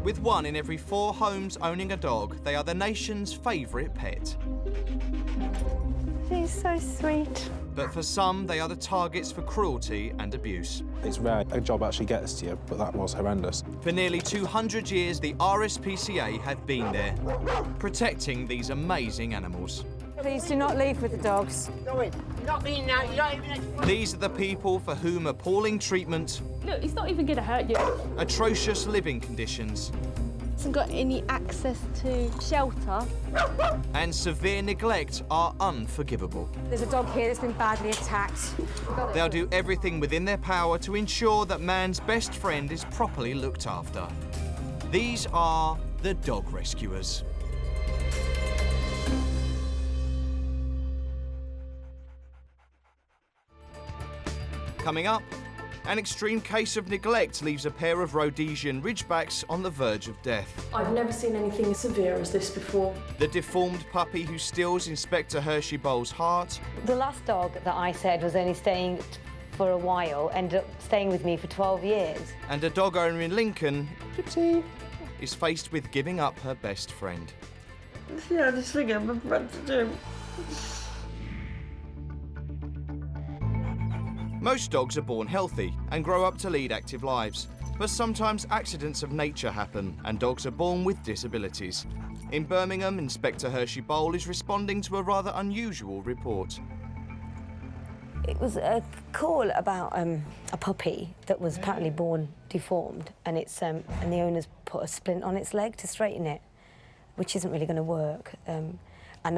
With 1 in every 4 homes owning a dog, they are the nation's favourite pet. He's so sweet. But for some, they are the targets for cruelty and abuse. It's rare a job actually gets to you, but that was horrendous. For nearly 200 years, the RSPCA have been there, protecting these amazing animals. Please do not leave with the dogs. You're not being now, you're not even... These are the people for whom appalling treatment... Look, he's not even going to hurt you. ...atrocious living conditions... Hasn't got any access to shelter. ...and severe neglect are unforgivable. There's a dog here that's been badly attacked. They'll do everything within their power to ensure that man's best friend is properly looked after. These are the dog rescuers. Coming up, an extreme case of neglect leaves a pair of Rhodesian Ridgebacks on the verge of death. I've never seen anything as severe as this before. The deformed puppy who steals Inspector Herchy Boal's heart. The last dog that I said was only staying for a while ended up staying with me for 12 years. And a dog owner in Lincoln Gypsy. is faced with giving up her best friend. Yeah, this thing I'm about to do. Most dogs are born healthy and grow up to lead active lives, but sometimes accidents of nature happen and dogs are born with disabilities. In Birmingham, Inspector Herchy Boal is responding to a rather unusual report. It was a call about a puppy that was apparently born deformed, and it's and the owner's put a splint on its leg to straighten it, which isn't really going to work, and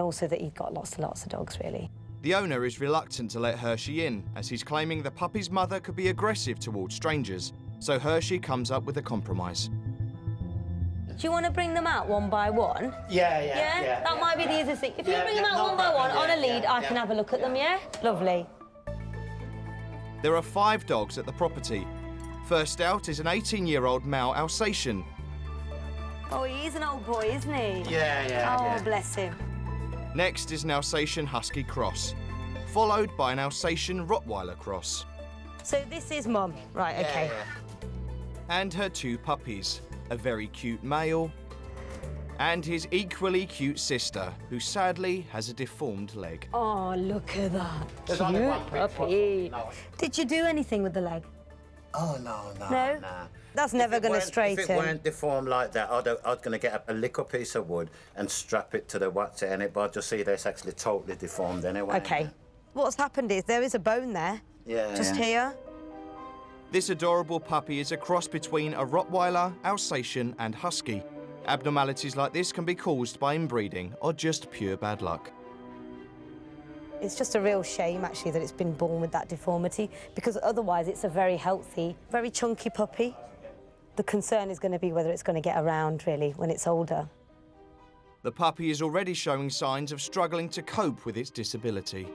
also that he'd got lots and lots of dogs, really. The owner is reluctant to let Herchy in, as he's claiming the puppy's mother could be aggressive towards strangers, so Herchy comes up with a compromise. Do you want to bring them out one by one? Yeah? That might be the easiest thing. If you Yeah, bring them out one by one on a lead, I can have a look at them, yeah? Lovely. There are 5 dogs at the property. First out is an 18-year-old male Alsatian. Oh, he is an old boy, isn't he? Yeah. Oh, bless him. Next is an Alsatian Husky cross, followed by an Alsatian Rottweiler cross. So this is Mum. Right, OK. And her 2 puppies, a very cute male and his equally cute sister, who sadly has a deformed leg. Oh, look at that. There's only one Cute big puppy. one. No. Did you do anything with the leg? Oh, no. No? That's never going to straighten. If it weren't deformed like that, I was going to get a little piece of wood and strap it to the what's it in it, but I just see that it's actually totally deformed anyway. OK. What's happened is there is a bone there. Just here. This adorable puppy is a cross between a Rottweiler, Alsatian and Husky. Abnormalities like this can be caused by inbreeding or just pure bad luck. It's just a real shame, actually, that it's been born with that deformity, because otherwise it's a very healthy, very chunky puppy. The concern is going to be whether it's going to get around, really, when it's older. The puppy is already showing signs of struggling to cope with its disability.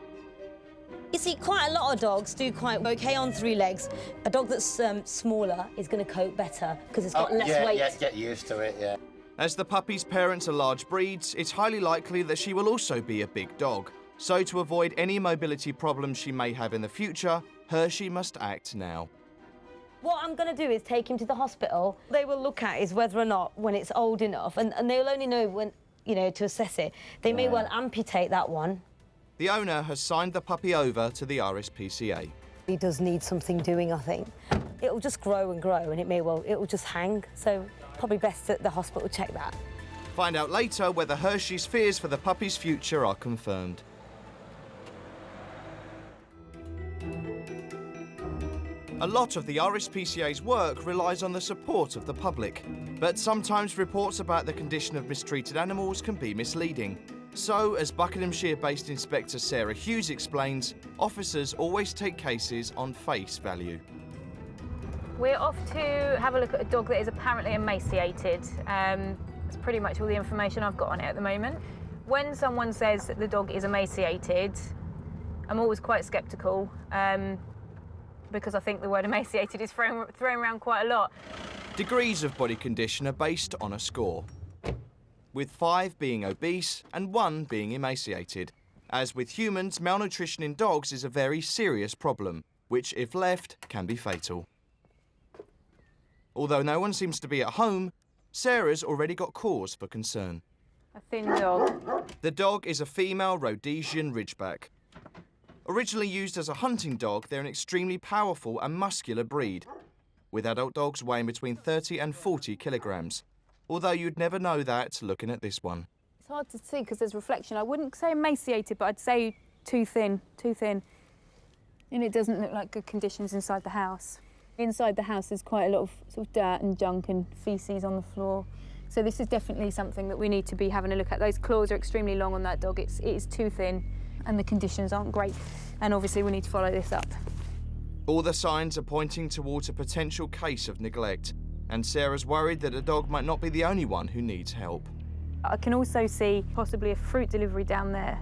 You see, quite a lot of dogs do quite OK on 3 legs. A dog that's smaller is going to cope better because it's got less weight. Yeah, get used to it, yeah. As the puppy's parents are large breeds, it's highly likely that she will also be a big dog. So to avoid any mobility problems she may have in the future, Herchy must act now. What I'm going to do is take him to the hospital. They will look at is whether or not, when it's old enough, and they'll only know when, you know, to assess it. They may well amputate that one. The owner has signed the puppy over to the RSPCA. He does need something doing, I think. It'll just grow and grow, and it'll just hang. So probably best that the hospital check that. Find out later whether Herchy's fears for the puppy's future are confirmed. A lot of the RSPCA's work relies on the support of the public, but sometimes reports about the condition of mistreated animals can be misleading. So, as Buckinghamshire-based Inspector Sarah Hughes explains, officers always take cases on face value. We're off to have a look at a dog that is apparently emaciated. That's pretty much all the information I've got on it at the moment. When someone says that the dog is emaciated, I'm always quite sceptical. Because I think the word emaciated is thrown around quite a lot. Degrees of body condition are based on a score, with 5 being obese and 1 being emaciated. As with humans, malnutrition in dogs is a very serious problem, which, if left, can be fatal. although no one seems to be at home, Sarah's already got cause for concern. A thin dog. The dog is a female Rhodesian Ridgeback. Originally used as a hunting dog, they're an extremely powerful and muscular breed, with adult dogs weighing between 30 and 40 kilograms. Although you'd never know that looking at this one. It's hard to see because there's reflection. I wouldn't say emaciated, but I'd say too thin, too thin. And it doesn't look like good conditions inside the house. Inside the house there's quite a lot of sort of dirt and junk and faeces on the floor. So this is definitely something that we need to be having a look at. Those claws are extremely long on that dog. It is too thin and the conditions aren't great. And obviously we need to follow this up. All the signs are pointing towards a potential case of neglect, and Sarah's worried that the dog might not be the only one who needs help. I can also see possibly a fruit delivery down there,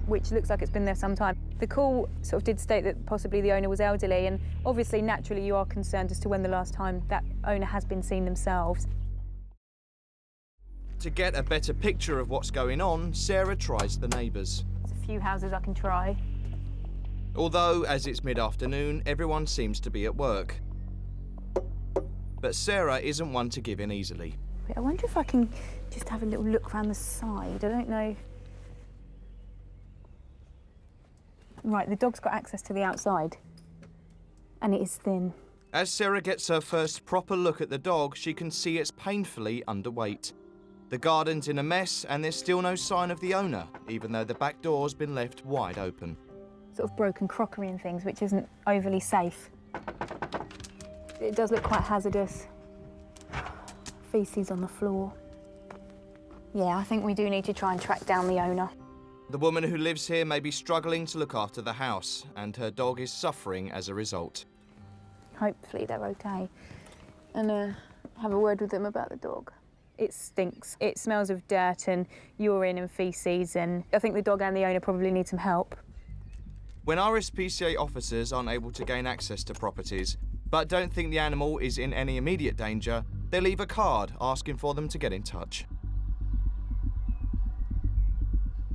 which looks like it's been there some time. The call sort of did state that possibly the owner was elderly, and obviously, naturally, you are concerned as to when the last time that owner has been seen themselves. To get a better picture of what's going on, Sarah tries the neighbours. There's a few houses I can try. Although, as it's mid-afternoon, everyone seems to be at work. But Sarah isn't one to give in easily. Wait, I wonder if I can just have a little look around the side. I don't know. Right, the dog's got access to the outside, and it is thin. As Sarah gets her first proper look at the dog, she can see it's painfully underweight. The garden's in a mess, and there's still no sign of the owner, even though the back door's been left wide open. Sort of broken crockery and things, which isn't overly safe. It does look quite hazardous. Faeces on the floor. Yeah, I think we do need to try and track down the owner. The woman who lives here may be struggling to look after the house, and her dog is suffering as a result. Hopefully they're okay. And have a word with them about the dog. It stinks. It smells of dirt and urine and faeces, and I think the dog and the owner probably need some help. When RSPCA officers aren't able to gain access to properties, but don't think the animal is in any immediate danger, they leave a card asking for them to get in touch.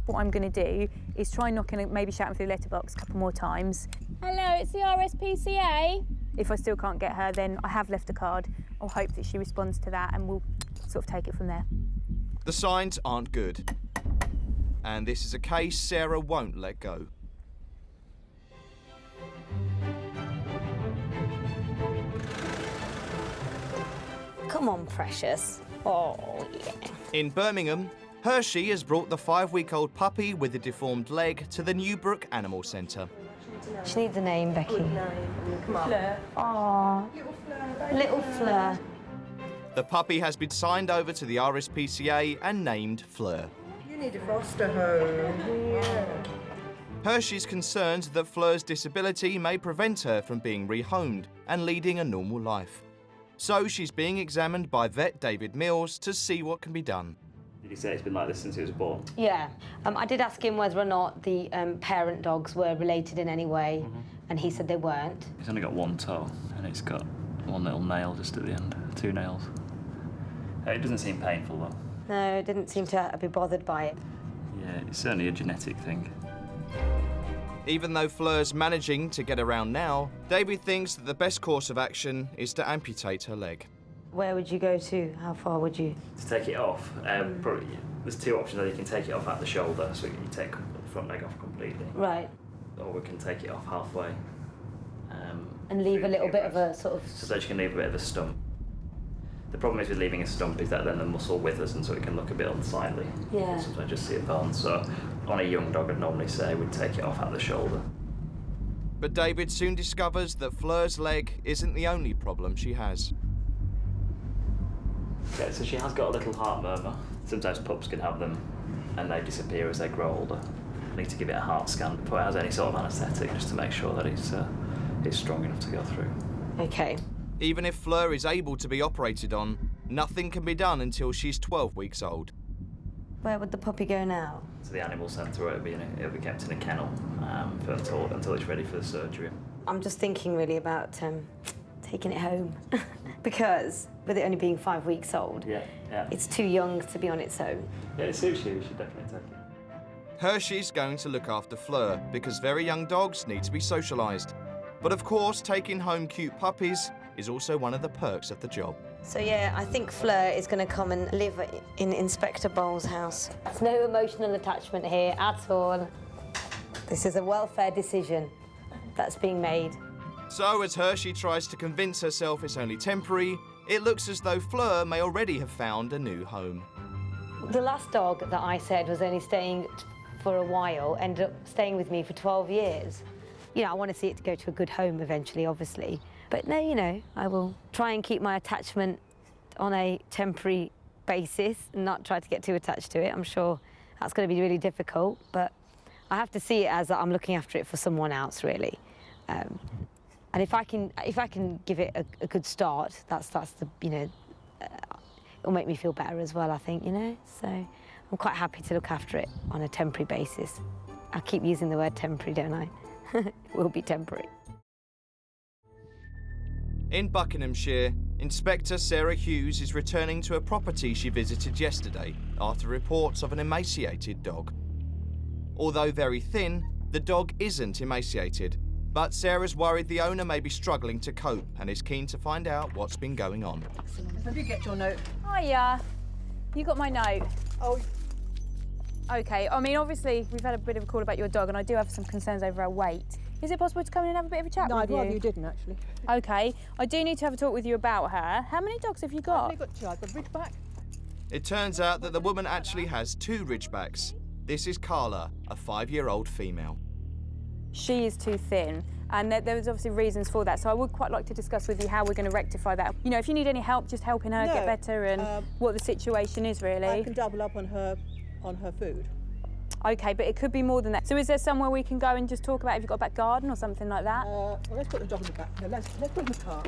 What I'm going to do is try knocking and maybe shouting through the letterbox a couple more times. Hello, it's the RSPCA. If I still can't get her, then I have left a card. I'll hope that she responds to that and we'll sort of take it from there. The signs aren't good, and this is a case Sarah won't let go. Come on, precious. Oh, yeah. In Birmingham, Herchy has brought the 5-week-old puppy with a deformed leg to the Newbrook Animal Centre. She needs a name, Becky. Come on. Fleur. Aww. Little Fleur. The puppy has been signed over to the RSPCA and named Fleur. You need a foster home. Yeah. Herchy's concerned that Fleur's disability may prevent her from being rehomed and leading a normal life. So she's being examined by vet David Mills to see what can be done. Did he say it's been like this since he was born? Yeah. I did ask him whether or not the parent dogs were related in any way, and he said they weren't. He's only got one toe, and it's got one little nail just at the end, 2 nails. It doesn't seem painful, though. No, didn't seem to be bothered by it. Yeah, it's certainly a genetic thing. Even though Fleur's managing to get around now, David thinks that the best course of action is to amputate her leg. Where would you go to? How far would you? To take it off, probably, there's 2 options. You can take it off at the shoulder, so you take the front leg off completely. Right. Or we can take it off halfway. And leave a little bit of a sort of... So that you can leave a bit of a stump. The problem is with leaving a stump is that then the muscle withers and so it can look a bit unsightly. Yeah. Sometimes just see a bone. So on a young dog, I'd normally say we'd take it off at the shoulder. But David soon discovers that Fleur's leg isn't the only problem she has. Yeah, so she has got a little heart murmur. Sometimes pups can have them and they disappear as they grow older. I need to give it a heart scan before it has any sort of anaesthetic just to make sure that it's strong enough to go through. Okay. Even if Fleur is able to be operated on, nothing can be done until she's 12 weeks old. Where would the puppy go now? To the animal centre, it'll be kept in a kennel until it's ready for the surgery. I'm just thinking really about taking it home. Because with it only being 5 weeks old, Yeah. it's too young to be on its own. Yeah, it suits you. You should definitely take it. Herchy's going to look after Fleur because very young dogs need to be socialised. But of course, taking home cute puppies is also one of the perks of the job. So yeah, I think Fleur is going to come and live in Inspector Boal's house. There's no emotional attachment here at all. This is a welfare decision that's being made. So as Herchy tries to convince herself it's only temporary, it looks as though Fleur may already have found a new home. The last dog that I said was only staying for a while ended up staying with me for 12 years. You know, I want to see it to go to a good home eventually, obviously. But no, you know, I will try and keep my attachment on a temporary basis and not try to get too attached to it. I'm sure that's going to be really difficult, but I have to see it as I'm looking after it for someone else, really. And if I can give it a good start, that's the, you know, it'll make me feel better as well, I think, you know. So I'm quite happy to look after it on a temporary basis. I keep using the word temporary, don't I? It will be temporary. In Buckinghamshire, Inspector Sarah Hughes is returning to a property she visited yesterday after reports of an emaciated dog. Although very thin, the dog isn't emaciated, but Sarah's worried the owner may be struggling to cope and is keen to find out what's been going on. Have you get your note? Hiya. You got my note? Oh, Okay, I mean, obviously, we've had a bit of a call about your dog, and I do have some concerns over her weight. Is it possible to come in and have a bit of a chat no, with I'd you? rather you didn't, actually. Okay, I do need to have a talk with you about her. How many dogs have you I've got? only got two. I've got Ridgeback. It turns out that the woman actually has 2 Ridgebacks. This is Carla, a 5-year-old female. She is too thin, and there was obviously reasons for that, so I would quite like to discuss with you how we're going to rectify that. You know, if you need any help, just helping her get better and what the situation is, really. I can double up on her food. Okay, but it could be more than that. So is there somewhere we can go and just talk about if you've got a back garden or something like that? Well, let's put the dog in the back. No, let's put it in the car.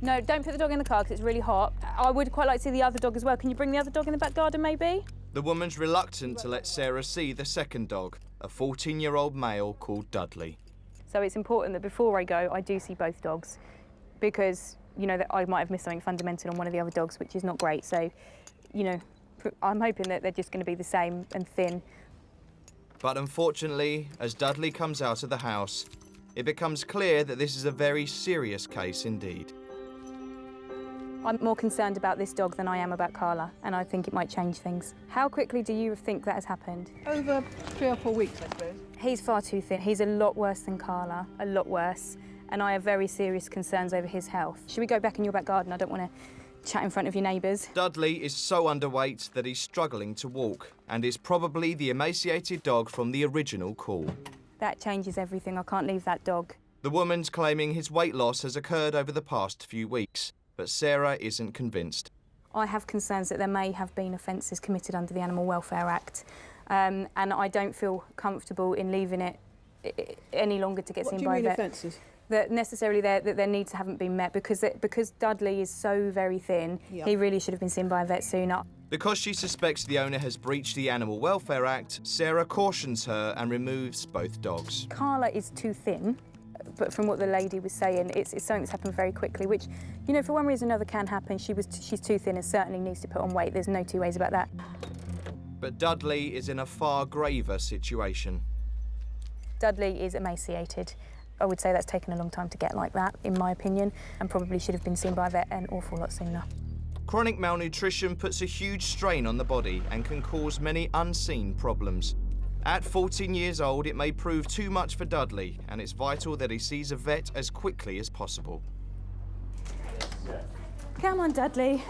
No, don't put the dog in the car because it's really hot. I would quite like to see the other dog as well. Can you bring the other dog in the back garden, maybe? The woman's reluctant to let Sarah see the second dog, a 14-year-old male called Dudley. So it's important that before I go, I do see both dogs because, you know, that I might have missed something fundamental on one of the other dogs, which is not great. So, you know, I'm hoping that they're just going to be the same and thin. But unfortunately, as Dudley comes out of the house, it becomes clear that this is a very serious case indeed. I'm more concerned about this dog than I am about Carla, and I think it might change things. How quickly do you think that has happened? Over 3 or 4 weeks, I suppose. He's far too thin. He's a lot worse than Carla, a lot worse, and I have very serious concerns over his health. Should we go back in your back garden? I don't want to chat in front of your neighbours. Dudley is so underweight that he's struggling to walk and is probably the emaciated dog from the original call. That changes everything. I can't leave that dog. The woman's claiming his weight loss has occurred over the past few weeks, but Sarah isn't convinced. I have concerns that there may have been offences committed under the Animal Welfare Act, and I don't feel comfortable in leaving it any longer to get seen by a vet. What do you mean offences? That necessarily that their needs haven't been met because Dudley is so very thin. Yep. He really should have been seen by a vet sooner. Because she suspects the owner has breached the Animal Welfare Act, Sarah cautions her and removes both dogs. Carla is too thin, but from what the lady was saying, it's something that's happened very quickly, which, you know, for one reason or another can happen. She's too thin and certainly needs to put on weight. There's no two ways about that. But Dudley is in a far graver situation. Dudley is emaciated. I would say that's taken a long time to get like that, in my opinion, and probably should have been seen by a vet an awful lot sooner. Chronic malnutrition puts a huge strain on the body and can cause many unseen problems. At 14 years old, it may prove too much for Dudley, and it's vital that he sees a vet as quickly as possible. Come on, Dudley.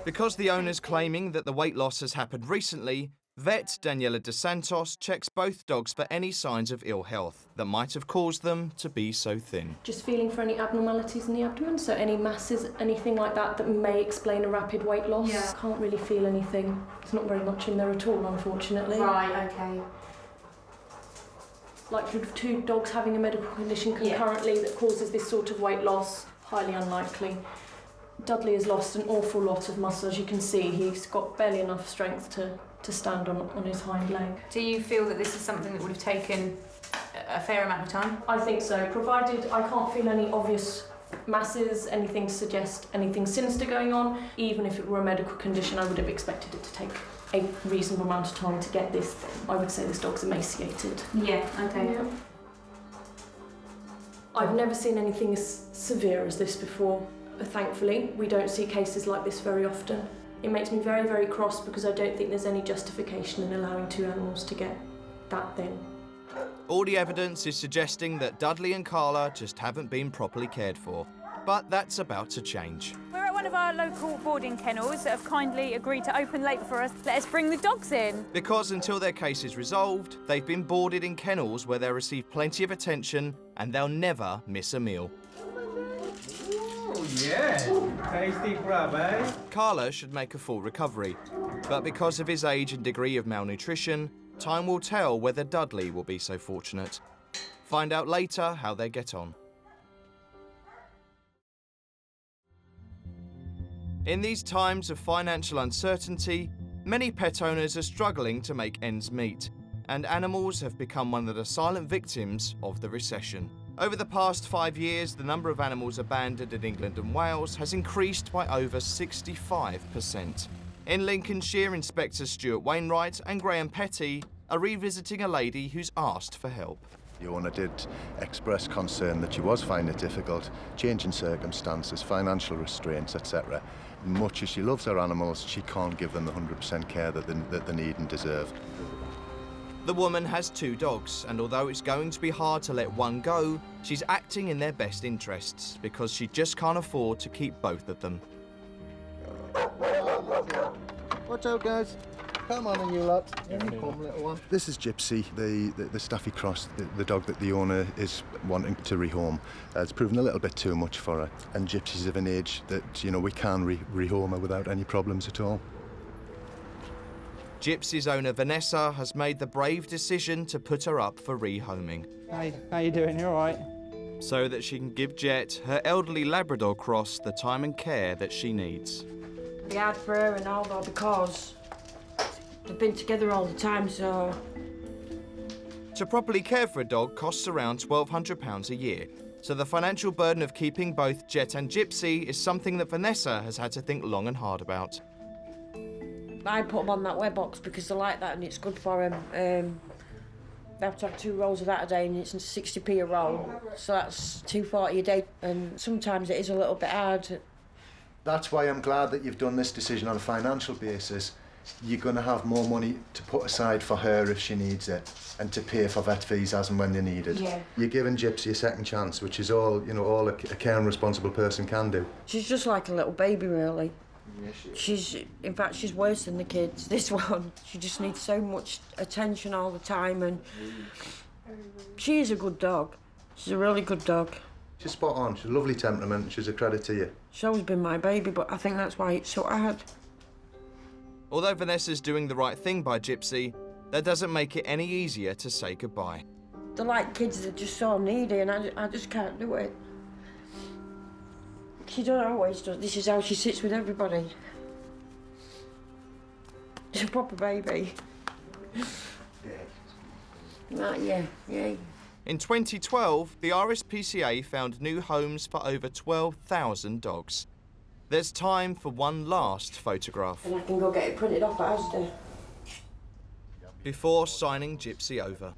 Because the owner's claiming that the weight loss has happened recently, vet Daniela dos Santos checks both dogs for any signs of ill health that might have caused them to be so thin. Just feeling for any abnormalities in the abdomen, so any masses, anything like that may explain a rapid weight loss. Yeah. Can't really feel anything. There's not very much in there at all, unfortunately. Right, okay. Likelihood of 2 dogs having a medical condition concurrently that causes this sort of weight loss, highly unlikely. Dudley has lost an awful lot of muscle, as you can see. He's got barely enough strength to stand on his hind leg. Do you feel that this is something that would have taken a fair amount of time? I think so, provided I can't feel any obvious masses, anything to suggest anything sinister going on. Even if it were a medical condition, I would have expected it to take a reasonable amount of time to get this. I would say this dog's emaciated. Yeah, okay. Yeah. I've never seen anything as severe as this before. Thankfully, we don't see cases like this very often. It makes me very, very cross because I don't think there's any justification in allowing two animals to get that thin. All the evidence is suggesting that Dudley and Carla just haven't been properly cared for. But that's about to change. We're at one of our local boarding kennels that have kindly agreed to open late for us. Let us bring the dogs in. Because until their case is resolved, they've been boarded in kennels where they receive plenty of attention and they'll never miss a meal. Oh, yeah. Tasty grub, eh? Carla should make a full recovery, but because of his age and degree of malnutrition, time will tell whether Dudley will be so fortunate. Find out later how they get on. In these times of financial uncertainty, many pet owners are struggling to make ends meet, and animals have become one of the silent victims of the recession. Over the past 5 years, the number of animals abandoned in England and Wales has increased by over 65%. In Lincolnshire, Inspectors Stuart Wainwright and Graham Petty are revisiting a lady who's asked for help. The owner did express concern that she was finding it difficult, changing circumstances, financial restraints, etc. Much as she loves her animals, she can't give them the 100% care that they need and deserve. The woman has 2 dogs, and although it's going to be hard to let one go, she's acting in their best interests because she just can't afford to keep both of them. Watch out, guys. Come on in, you lot. Come, little one. This is Gypsy, the Staffy Cross, the dog that the owner is wanting to rehome. It's proven a little bit too much for her, and Gypsy's of an age that, you know, we can rehome her without any problems at all. Gypsy's owner Vanessa has made the brave decision to put her up for rehoming. Hey, how you doing? You all right? So that she can give Jet, her elderly Labrador cross, the time and care that she needs. Be hard for her and all though because they've been together all the time, so... To properly care for a dog costs around £1,200 a year, so the financial burden of keeping both Jet and Gypsy is something that Vanessa has had to think long and hard about. I put them on that web box because they like that and it's good for them. They have to have 2 rolls of that a day and it's 60p a roll, so that's £2.40 a day, and sometimes it is a little bit hard. That's why I'm glad that you've done this decision on a financial basis. You're going to have more money to put aside for her if she needs it, and to pay for vet fees as and when they're needed. Yeah. You're giving Gypsy a second chance, which is all, you know, all a care and responsible person can do. She's just like a little baby, really. Yeah, in fact, she's worse than the kids, this one. She just needs so much attention all the time, and she is a good dog. She's a really good dog. She's spot on. She's a lovely temperament. She's a credit to you. She's always been my baby, but I think that's why it's so hard. Although Vanessa's doing the right thing by Gypsy, that doesn't make it any easier to say goodbye. They're like kids that are just so needy, and I just can't do it. She don't always do. This is how she sits with everybody. She's a proper baby. Yeah. In 2012, the RSPCA found new homes for over 12,000 dogs. There's time for one last photograph. And I can go get it printed off at Asda. Before signing Gypsy over.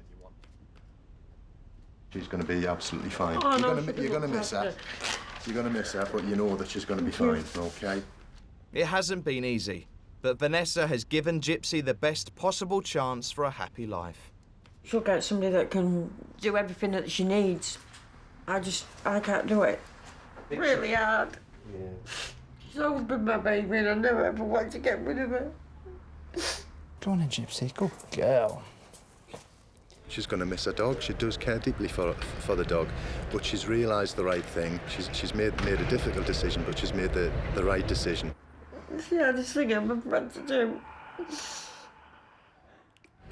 She's going to be absolutely fine. Oh, you're going to miss her. You're going to miss her, but you know that she's going to be fine, OK? It hasn't been easy, but Vanessa has given Gypsy the best possible chance for a happy life. She'll get somebody that can do everything that she needs. I can't do it. Really hard. Yeah. She's always been my baby and I never ever wanted to get rid of her. Go on then, Gypsy. Good girl. She's going to miss her dog. She does care deeply for the dog, but she's realised the right thing. She's made a difficult decision, but she's made the right decision. It's the hardest thing I'm meant to do.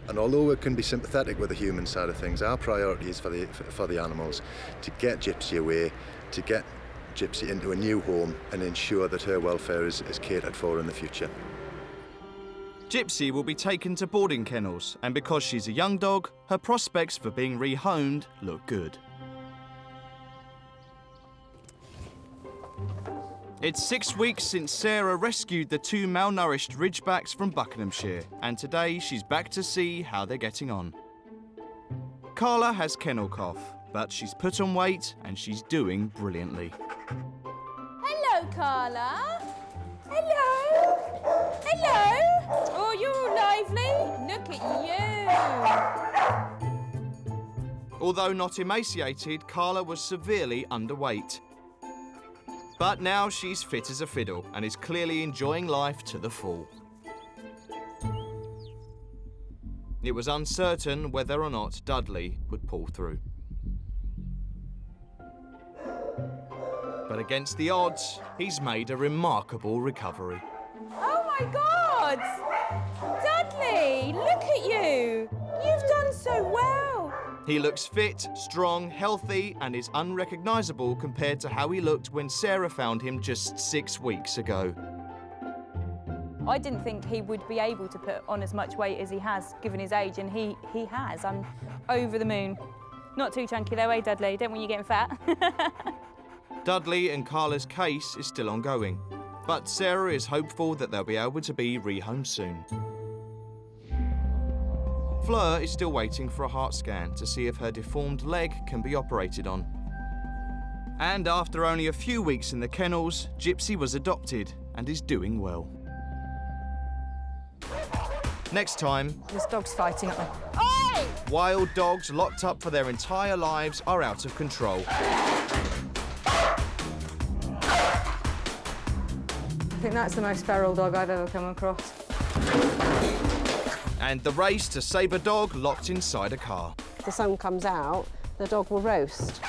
And although we can be sympathetic with the human side of things, our priority is for the animals, to get Gypsy away, to get Gypsy into a new home and ensure that her welfare is catered for in the future. Gypsy will be taken to boarding kennels, and because she's a young dog, her prospects for being rehomed look good. It's 6 weeks since Sarah rescued the 2 malnourished Ridgebacks from Buckinghamshire, and today she's back to see how they're getting on. Carla has kennel cough, But she's put on weight and she's doing brilliantly. Hello, Carla. Hello. Hello. Oh, you're lively. Look at you. Although not emaciated, Carla was severely underweight. But now she's fit as a fiddle and is clearly enjoying life to the full. It was uncertain whether or not Dudley would pull through. But against the odds, he's made a remarkable recovery. Oh my God! Dudley, look at you. You've done so well. He looks fit, strong, healthy, and is unrecognisable compared to how he looked when Sarah found him just 6 weeks ago. I didn't think he would be able to put on as much weight as he has, given his age, and he has. I'm over the moon. Not too chunky though, eh, Dudley? Don't want you getting fat. Dudley and Carla's case is still ongoing, but Sarah is hopeful that they'll be able to be rehomed soon. Fleur is still waiting for a heart scan to see if her deformed leg can be operated on. And after only a few weeks in the kennels, Gypsy was adopted and is doing well. Next time, This dog's fighting at me. Oi! wild dogs locked up for their entire lives are out of control. I think that's the most feral dog I've ever come across. And the race to save a dog locked inside a car. If the sun comes out, the dog will roast.